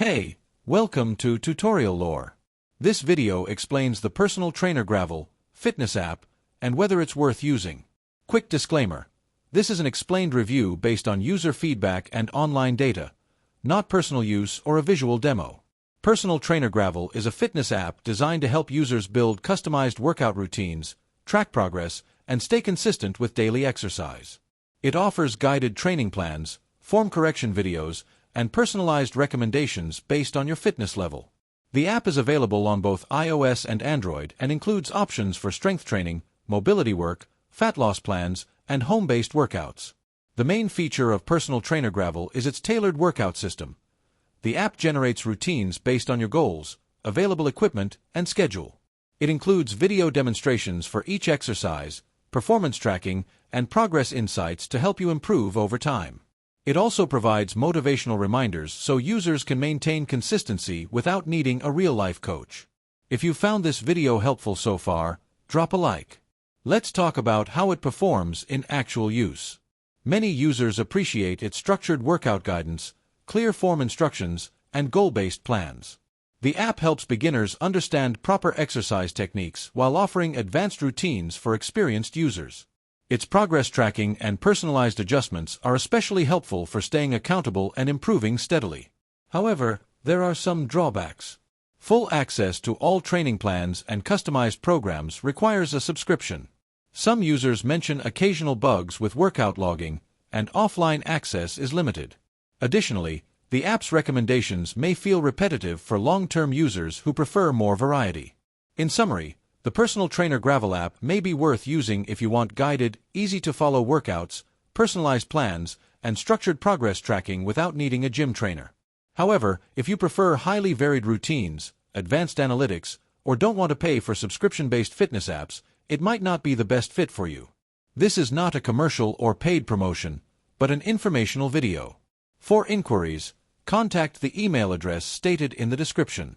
Hey, welcome to Tutorial Lore. This video explains the Personal Trainer Gravl fitness app and whether it's worth using. Quick disclaimer. This is an explained review based on user feedback and online data, not personal use or a visual demo. Personal Trainer Gravl is a fitness app designed to help users build customized workout routines, track progress, and stay consistent with daily exercise. It offers guided training plans, form correction videos, and personalized recommendations based on your fitness level. The app is available on both iOS and Android and includes options for strength training, mobility work, fat loss plans, and home-based workouts. The main feature of Personal Trainer Gravl is its tailored workout system. The app generates routines based on your goals, available equipment, and schedule. It includes video demonstrations for each exercise, performance tracking, and progress insights to help you improve over time. It also provides motivational reminders so users can maintain consistency without needing a real-life coach. If you found this video helpful so far, drop a like. Let's talk about how it performs in actual use. Many users appreciate its structured workout guidance, clear form instructions, and goal-based plans. The app helps beginners understand proper exercise techniques while offering advanced routines for experienced users. Its progress tracking and personalized adjustments are especially helpful for staying accountable and improving steadily. However, there are some drawbacks. Full access to all training plans and customized programs requires a subscription. Some users mention occasional bugs with workout logging, and offline access is limited. Additionally, the app's recommendations may feel repetitive for long-term users who prefer more variety. In summary, the Personal Trainer Gravl app may be worth using if you want guided, easy-to-follow workouts, personalized plans, and structured progress tracking without needing a gym trainer. However, if you prefer highly varied routines, advanced analytics, or don't want to pay for subscription-based fitness apps, it might not be the best fit for you. This is not a commercial or paid promotion, but an informational video. For inquiries, contact the email address stated in the description.